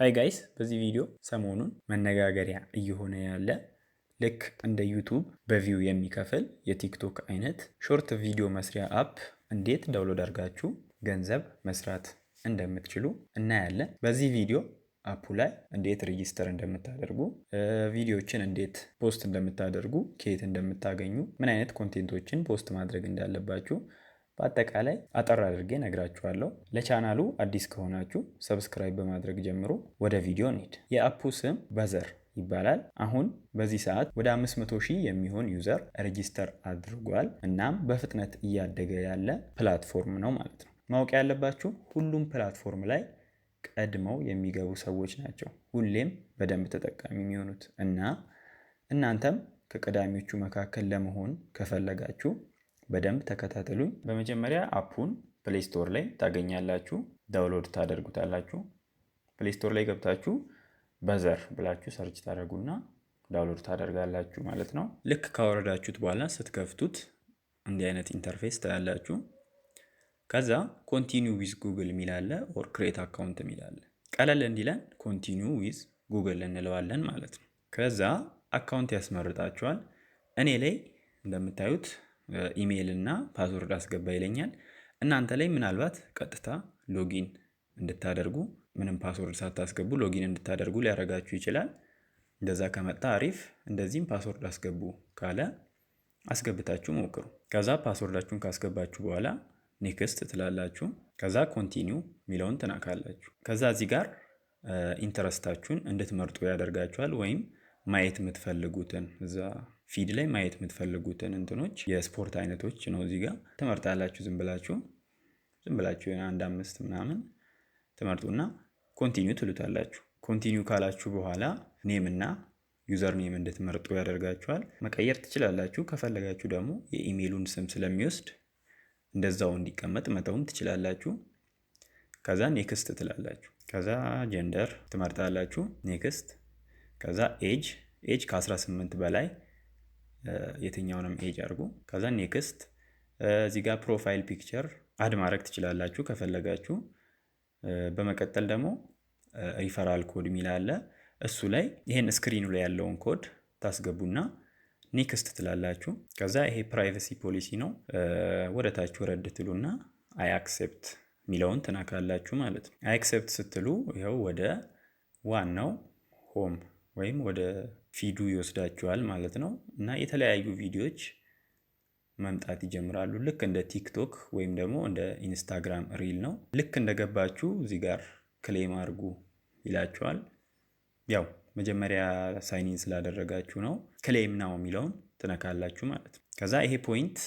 ሃይ ጋይስ በዚህ ቪዲዮ ሰሞኑን መነጋገሪያ እየሆነ ያለ ልክ እንደ ዩቱብ በቪው የሚከፍል የቲክቶክ አይነት ሾርት ቪዲዮ መስሪያ አፕ እንዴት ዳውንሎድ አድርጋችሁ ገንዘብ መስራት እንደምትችሉ እናያለን። በዚህ ቪዲዮ አፑ ላይ እንዴት ሬጂስተር እንደምታደርጉ፣ ቪዲዮዎችን እንዴት ፖስት እንደምታደርጉ፣ ከየት እንደምታገኙ፣ ምን አይነት ኮንቴንቶችን ፖስት ማድረግ እንዳለባችሁ በአጠቃላይ አጠር አድርጌ ነግራችኋለሁ። ለቻናሉ አዲስ ከሆናችሁ ሰብስክራይብ በማድረግ ጀምሮ ወደ ቪዲዮ እንሂድ። የአፑ ስም በዘር ይባላል። አሁን በዚህ ሰዓት ወደ 500,000 የሚሆን ዩዘር ሬጂስተር አድርጓል። እናም በፍጥነት እያደገ ያለ ፕላትፎርም ነው ማለት ነው። ማወቅ ያለባችሁ ሁሉም ፕላትፎርም ላይ ቀድመው የሚገቡ ሰዎች ናቸው ሁሌም በደንብ ተጠቃሚ የሚሆኑት እና እናንተም ከቀዳሚዎቹ መካከል ለመሆን ከፈለጋችሁ በደንብ ተከታተሉኝ። በመጀመሪያ አፑን ፕሌይ ስቶር ላይ ታገኛላችሁ፣ ዳውንሎድ ታደርጉታላችሁ። ፕሌይ ስቶር ላይ ገብታችሁ በዘር ብላችሁ ሰርች ታደርጉና ዳውንሎድ ታደርጋላችሁ ማለት ነው። ልክ ካወረዳችሁት በኋላ ስትከፍቱት እንዲህ አይነት ኢንተርፌስ ታያላችሁ። ከዛ ኮንቲኒው ዊዝ ጉግል የሚል አለ፣ ኦር ክሬት አካውንት የሚል አለ። ቀለል እንዲለን ኮንቲኒው ዊዝ ጉግል እንለዋለን ማለት ነው። ከዛ አካውንት ያስመርጣችኋል። እኔ ላይ እንደምታዩት ኢሜይል እና ፓስወርድ አስገባ ይለኛል። እናንተ ላይ ምናልባት ቀጥታ ሎጊን እንድታደርጉ ምንም ፓስወርድ ሳታስገቡ ሎጊን እንድታደርጉ ሊያደርጋችሁ ይችላል። እንደዛ ከመጣ አሪፍ። እንደዚህም ፓስወርድ አስገቡ ካለ አስገብታችሁ ሞክሩ። ከዛ ፓስወርዳችሁን ካስገባችሁ በኋላ ኔክስት ትላላችሁ። ከዛ ኮንቲኒው የሚለውን ትነካላችሁ። ከዛ እዚህ ጋር ኢንተረስታችሁን እንድትመርጡ ያደርጋችኋል። ወይም ማየት የምትፈልጉትን እዛ ፊድ ላይ ማየት የምትፈልጉትን እንትኖች የስፖርት አይነቶች ነው እዚህ ጋር ትመርጣላችሁ። ዝም ብላችሁ አንድ 5 ምናምን ትመርጡና ኮንቲኒው ትሉታላችሁ። ኮንቲኒው ካላችሁ በኋላ ኔም እና ዩዘር ኔም እንድትመርጡ ያደርጋችኋል። መቀየር ትችላላችሁ። ከፈለጋችሁ ደግሞ የኢሜይሉን ስም ስለሚወስድ እንደዛው እንዲቀመጥ መተውም ትችላላችሁ። ከዛ ኔክስት ትላላችሁ። ከዛ ጀንደር ትመርጣላችሁ፣ ኔክስት። ከዛ ኤጅ ከ18 በላይ የትኛውንም ኤጅ አድርጉ። ከዛ ኔክስት። እዚህ ጋር ፕሮፋይል ፒክቸር አድ ማድረግ ትችላላችሁ ከፈለጋችሁ። በመቀጠል ደግሞ ሪፈራል ኮድ የሚል አለ። እሱ ላይ ይሄን ስክሪኑ ላይ ያለውን ኮድ ታስገቡና ኔክስት ትላላችሁ። ከዛ ይሄ ፕራይቬሲ ፖሊሲ ነው። ወደ ታች ወረድ ትሉና አይ አክሴፕት የሚለውን ትነካላችሁ ማለት ነው። አይ አክሴፕት ስትሉ ይኸው ወደ ዋናው ሆም ወይም ወደ ፊዱ ይወስዳችኋል ማለት ነው። እና የተለያዩ ቪዲዮዎች መምጣት ይጀምራሉ። ልክ እንደ ቲክቶክ ወይም ደግሞ እንደ ኢንስታግራም ሪል ነው። ልክ እንደገባችሁ እዚህ ጋር ክሌም አድርጉ ይላችኋል። ያው መጀመሪያ ሳይኒን ስላደረጋችሁ ነው። ክሌም ናው የሚለውን ትነካላችሁ ማለት ነው። ከዛ ይሄ ፖይንት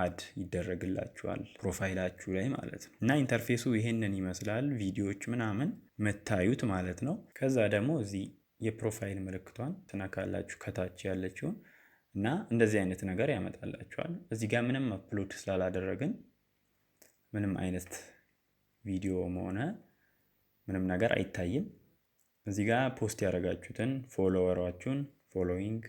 አድ ይደረግላችኋል ፕሮፋይላችሁ ላይ ማለት ነው። እና ኢንተርፌሱ ይሄንን ይመስላል። ቪዲዮዎች ምናምን መታዩት ማለት ነው። ከዛ ደግሞ እዚህ የፕሮፋይል ምልክቷን ትነካላችሁ ከታች ያለችውን እና እንደዚህ አይነት ነገር ያመጣላችኋል። እዚህ ጋር ምንም አፕሎድ ስላላደረግን ምንም አይነት ቪዲዮም ሆነ ምንም ነገር አይታይም። እዚህ ጋር ፖስት ያደረጋችሁትን ፎሎወራችሁን፣ ፎሎዊንግ፣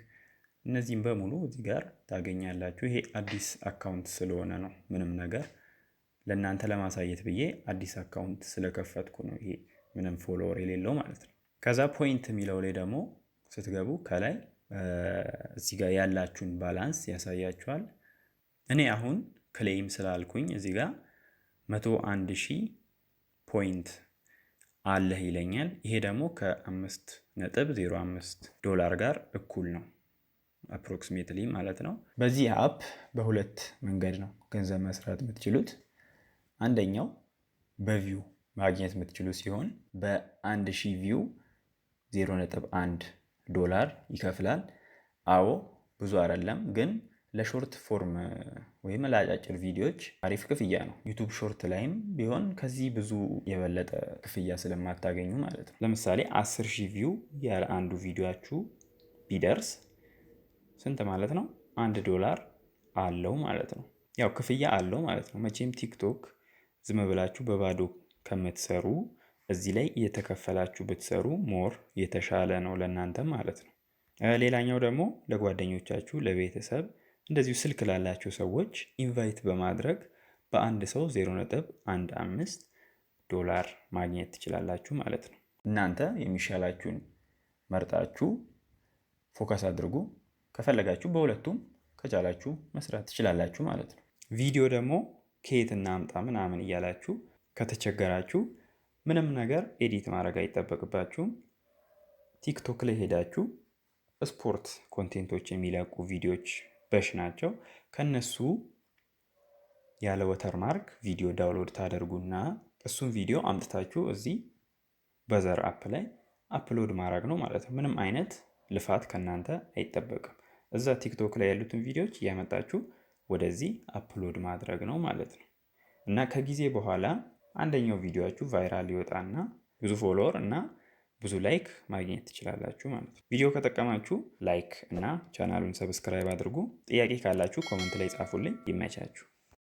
እነዚህም በሙሉ እዚህ ጋር ታገኛላችሁ። ይሄ አዲስ አካውንት ስለሆነ ነው። ምንም ነገር ለእናንተ ለማሳየት ብዬ አዲስ አካውንት ስለከፈትኩ ነው ይሄ ምንም ፎሎወር የሌለው ማለት ነው። ከዛ ፖይንት የሚለው ላይ ደግሞ ስትገቡ ከላይ እዚህ ጋር ያላችሁን ባላንስ ያሳያችኋል። እኔ አሁን ክሌም ስላልኩኝ እዚህ ጋር 101,000 ፖይንት አለህ ይለኛል። ይሄ ደግሞ ከ5.05 ዶላር ጋር እኩል ነው አፕሮክሲሜትሊ ማለት ነው። በዚህ አፕ በሁለት መንገድ ነው ገንዘብ መስራት የምትችሉት። አንደኛው በቪው ማግኘት የምትችሉ ሲሆን በ1000 ቪው 0.1 ዶላር ይከፍላል። አዎ ብዙ አይደለም፣ ግን ለሾርት ፎርም ወይም ለአጫጭር ቪዲዮዎች አሪፍ ክፍያ ነው። ዩቱብ ሾርት ላይም ቢሆን ከዚህ ብዙ የበለጠ ክፍያ ስለማታገኙ ማለት ነው። ለምሳሌ 10,000 ቪው ያለ አንዱ ቪዲዮአችሁ ቢደርስ ስንት ማለት ነው? 1 ዶላር አለው ማለት ነው። ያው ክፍያ አለው ማለት ነው። መቼም ቲክቶክ ዝም ብላችሁ በባዶ ከምትሰሩ እዚህ ላይ እየተከፈላችሁ ብትሰሩ ሞር የተሻለ ነው ለእናንተ ማለት ነው። ሌላኛው ደግሞ ለጓደኞቻችሁ፣ ለቤተሰብ እንደዚሁ ስልክ ላላችሁ ሰዎች ኢንቫይት በማድረግ በአንድ ሰው 0.15 ዶላር ማግኘት ትችላላችሁ ማለት ነው። እናንተ የሚሻላችሁን መርጣችሁ ፎከስ አድርጉ። ከፈለጋችሁ በሁለቱም ከቻላችሁ መስራት ትችላላችሁ ማለት ነው። ቪዲዮ ደግሞ ከየት እናምጣ ምናምን እያላችሁ ከተቸገራችሁ ምንም ነገር ኤዲት ማድረግ አይጠበቅባችሁም። ቲክቶክ ላይ ሄዳችሁ ስፖርት ኮንቴንቶች የሚለቁ ቪዲዮዎች በሽ ናቸው። ከነሱ ያለ ወተርማርክ ቪዲዮ ዳውንሎድ ታደርጉና እሱን ቪዲዮ አምጥታችሁ እዚህ በዘር አፕ ላይ አፕሎድ ማድረግ ነው ማለት ነው። ምንም አይነት ልፋት ከእናንተ አይጠበቅም። እዛ ቲክቶክ ላይ ያሉትን ቪዲዮዎች እያመጣችሁ ወደዚህ አፕሎድ ማድረግ ነው ማለት ነው። እና ከጊዜ በኋላ አንደኛው ቪዲዮአችሁ ቫይራል ይወጣና ብዙ ፎሎወር እና ብዙ ላይክ ማግኘት ትችላላችሁ ማለት ነው። ቪዲዮ ከጠቀማችሁ ላይክ እና ቻናሉን ሰብስክራይብ አድርጉ። ጥያቄ ካላችሁ ኮመንት ላይ ጻፉልኝ። ይመቻችሁ።